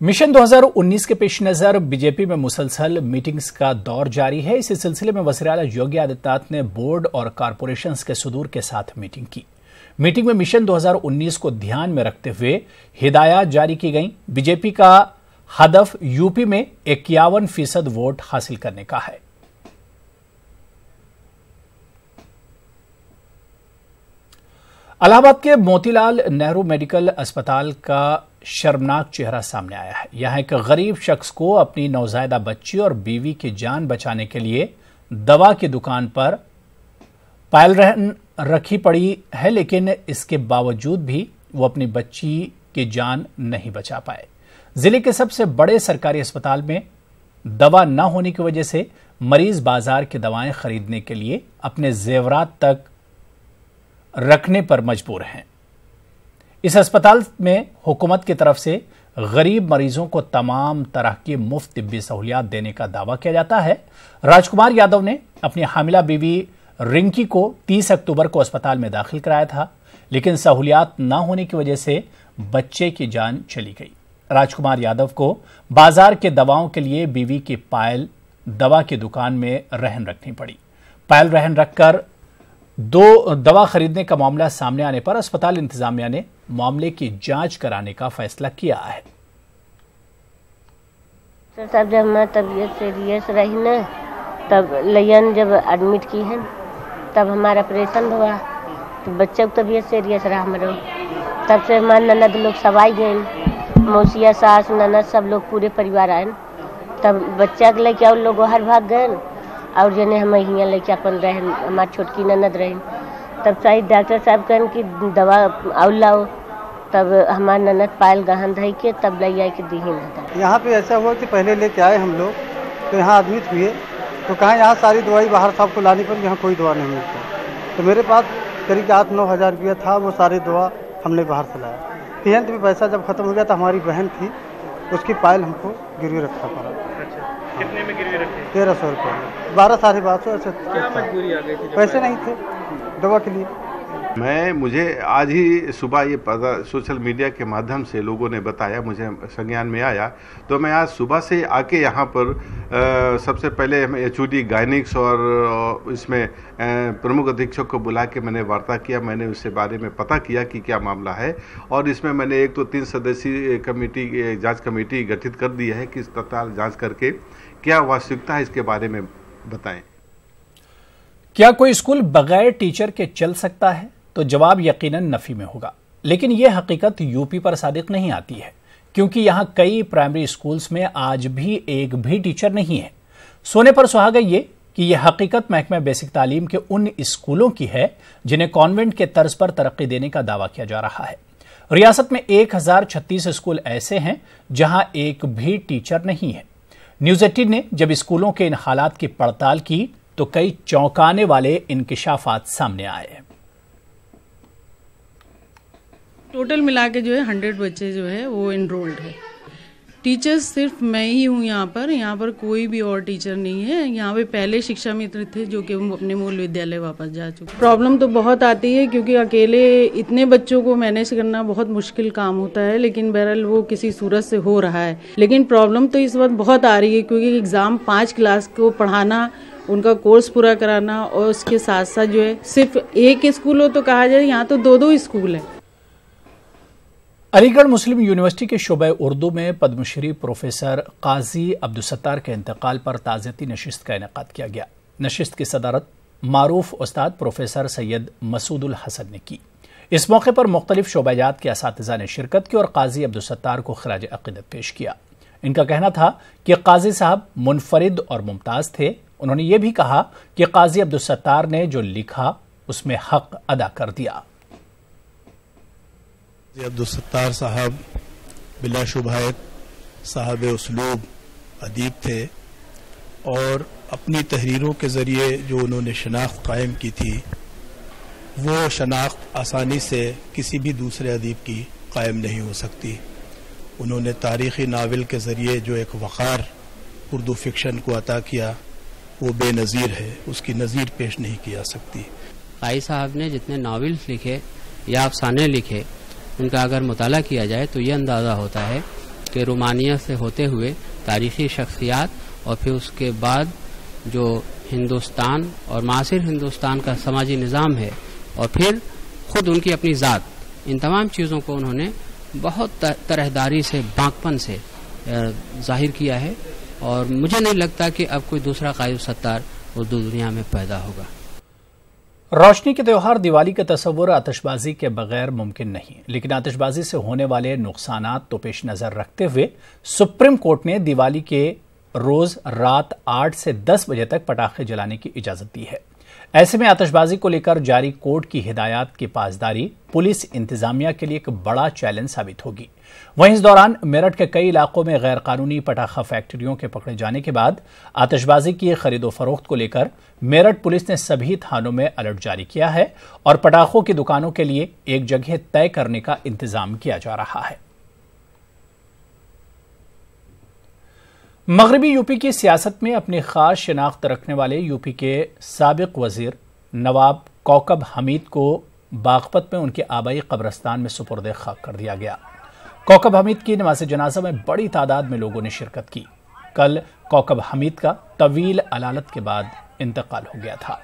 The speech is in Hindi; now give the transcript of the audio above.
मिशन 2019 के पेश नजर बीजेपी में मुसलसल मीटिंग्स का दौर जारी है। इसी सिलसिले में वज़ीर-ए-आला योगी आदित्यनाथ ने बोर्ड और कॉरपोरेशंस के सदूर के साथ मीटिंग की। मीटिंग में मिशन 2019 को ध्यान में रखते हुए हिदायत जारी की गई। बीजेपी का हदफ यूपी में 51% वोट हासिल करने का है। इलाहाबाद के मोतीलाल नेहरू मेडिकल अस्पताल का शर्मनाक चेहरा सामने आया है। यहां एक गरीब शख्स को अपनी नवजायदा बच्ची और बीवी की जान बचाने के लिए दवा की दुकान पर पायल रखी पड़ी है, लेकिन इसके बावजूद भी वो अपनी बच्ची की जान नहीं बचा पाए। जिले के सबसे बड़े सरकारी अस्पताल में दवा न होने की वजह से मरीज बाजार की दवाएं खरीदने के लिए अपने जेवरात तक रखने पर मजबूर हैं। इस अस्पताल में हुकूमत की तरफ से गरीब मरीजों को तमाम तरह की मुफ्त तिब्बी सहूलियात देने का दावा किया जाता है। राजकुमार यादव ने अपनी हामिला बीवी रिंकी को 30 अक्टूबर को अस्पताल में दाखिल कराया था, लेकिन सहूलियात न होने की वजह से बच्चे की जान चली गई। राजकुमार यादव को बाजार के दवाओं के लिए बीवी की पायल दवा की दुकान में रहन रखनी पड़ी। पायल रहन रखकर दवा खरीदने का मामला सामने आने पर अस्पताल इंतजामिया ने मामले की जांच कराने का फैसला किया है। सर साहब, जब मैं तबीयत सीरियस रही न, तब लयन जब एडमिट की है, तब हमारा ऑपरेशन हुआ, तो बच्चे की तबीयत सीरियस रहा हमारे। तब से हमारे ननद लोग सब आई गए, मौसिया सास ननद सब लोग पूरे परिवार आए। तब बच्चा के लेके और लोग बाहर भाग गए और जने हम यहाँ लेके अपन रहे, हमारी छोटकी ननद रहे। तब शायद डॉक्टर साहब कहन कि दवा और लाओ, तब हमारे ननद पायल गहन रही के तब ले आए कि दी न। यहाँ पे ऐसा हुआ कि पहले लेके आए हम लोग, तो यहाँ एडमिट हुए, तो कहा यहाँ सारी दवाई बाहर साहब को लाने पर यहाँ कोई दवा नहीं मिलती। तो मेरे पास करीब 8-9 हज़ार रुपया था, वो सारे दवा हमने बाहर से लाया। अंत में पैसा जब खत्म हो गया तो हमारी बहन थी, उसकी पायल हमको गिरवी रखना पड़ा। अच्छा, कितने में गिरवी रखे? 1300 रुपये, 12-12.5 ऐसे। क्या मजबूरी आ गई थी? पैसे नहीं थे दवा के लिए। मुझे आज ही सुबह ये पता सोशल मीडिया के माध्यम से लोगों ने बताया, मुझे संज्ञान में आया, तो मैं आज सुबह से आके यहाँ पर सबसे पहले एचओडी गायनिक्स और इसमें प्रमुख अधीक्षक को बुला के मैंने वार्ता किया। मैंने उससे बारे में पता किया कि क्या मामला है, और इसमें मैंने एक तो 3 सदस्यीय कमेटी, जांच कमेटी गठित कर दी है कि तत्काल जाँच करके क्या वास्तविकता है इसके बारे में बताएं। क्या कोई स्कूल बगैर टीचर के चल सकता है? तो जवाब यकीनन नफी में होगा, लेकिन यह हकीकत यूपी पर सादिक नहीं आती है, क्योंकि यहां कई प्राइमरी स्कूल्स में आज भी एक भी टीचर नहीं है। सोने पर सुहागा ये कि यह हकीकत महकमा बेसिक तालीम के उन स्कूलों की है जिन्हें कॉन्वेंट के तर्ज पर तरक्की देने का दावा किया जा रहा है। रियासत में 1036 स्कूल ऐसे हैं जहां एक भी टीचर नहीं है। न्यूज 18 ने जब स्कूलों के इन हालात की पड़ताल की तो कई चौंकाने वाले इंकिशाफात सामने आए। टोटल मिला के जो है 100 बच्चे जो है वो इनरोल्ड है। टीचर्स सिर्फ मैं ही हूँ यहाँ पर कोई भी और टीचर नहीं है। यहाँ पे पहले शिक्षा मित्र थे जो कि अपने मूल विद्यालय वापस जा चुके। प्रॉब्लम तो बहुत आती है क्योंकि अकेले इतने बच्चों को मैनेज करना बहुत मुश्किल काम होता है, लेकिन बहरहाल वो किसी सूरत से हो रहा है। लेकिन प्रॉब्लम तो इस वक्त बहुत आ रही है क्योंकि एग्ज़ाम 5 क्लास को पढ़ाना, उनका कोर्स पूरा कराना, और उसके साथ साथ जो है सिर्फ एक स्कूल हो तो कहा जाए, यहाँ तो 2-2 स्कूल है। अलीगढ़ मुस्लिम यूनिवर्सिटी के शोबे उर्दू में पद्मश्री प्रोफेसर काजी अब्दुल सत्तार के इंतकाल पर ताज़ियती नशिस्त का इनेकाद किया गया। नशिस्त की सदारत मारूफ उस्ताद प्रोफेसर सैयद मसूदुल हसन ने की। इस मौके पर मुख्तलिफ शोबाजात के असातिज़ा ने शिरकत की और काजी अब्दुल सत्तार को खिराज अक़ीदत पेश किया। इनका कहना था कि काजी साहब मुनफरिद और मुमताज़ थे। उन्होंने ये भी कहा कि काजी अब्दुल सत्तार ने जो लिखा उसमें हक अदा कर दिया। अब्दुल सत्तार साहब बिलाशुबह साहब उसलूब अदीब थे, और अपनी तहरीरों के ज़रिए जो उन्होंने शनाख्त कायम की थी, वो शनाख्त आसानी से किसी भी दूसरे अदीब की कायम नहीं हो सकती। उन्होंने तारीख़ी नावल के ज़रिए जो एक वक़ार उर्दू फिक्शन को अता किया, वो बेनज़ीर है, उसकी नज़ीर पेश नहीं की जा सकती। काई साहब ने जितने नावल लिखे या अफसाने लिखे, उनका अगर मुताला किया जाए तो ये अंदाज़ा होता है के रोमानिया से होते हुए तारीखी शख्सियात और फिर उसके बाद जो हिंदुस्तान और मासिर हिंदुस्तान का समाजी निज़ाम है और फिर खुद उनकी अपनी ज़ात, इन तमाम चीज़ों को उन्होंने बहुत तरहदारी से, बांकपन से जाहिर किया है और मुझे नहीं लगता कि अब कोई दूसरा कायद सत्तार उर्दू दुनिया में पैदा होगा। रोशनी के त्यौहार दिवाली का तस्वुर आतिशबाजी के बगैर मुमकिन नहीं, लेकिन आतिशबाजी से होने वाले नुकसानात तो पेश नजर रखते हुए सुप्रीम कोर्ट ने दिवाली के रोज रात 8 से 10 बजे तक पटाखे जलाने की इजाजत दी है। ऐसे में आतिशबाजी को लेकर जारी कोर्ट की हिदायत की पासदारी पुलिस इंतजामिया के लिए एक बड़ा चैलेंज साबित होगी। वहीं इस दौरान मेरठ के कई इलाकों में गैर कानूनी पटाखा फैक्ट्रियों के पकड़े जाने के बाद आतिशबाजी की खरीदो फरोख्त को लेकर मेरठ पुलिस ने सभी थानों में अलर्ट जारी किया है और पटाखों की दुकानों के लिए एक जगह तय करने का इंतजाम किया जा रहा है। मगरबी यूपी की सियासत में अपनी खास शिनाख्त रखने वाले यूपी के साबिक वजीर नवाब कौकब हमीद को बागपत में उनके आबाई कब्रिस्तान में सुपुर्द खाक कर दिया गया। कौकब हमीद की नमाज जनाजा में बड़ी तादाद में लोगों ने शिरकत की। कल कौकब हमीद का तवील अलालत के बाद इंतकाल हो गया था।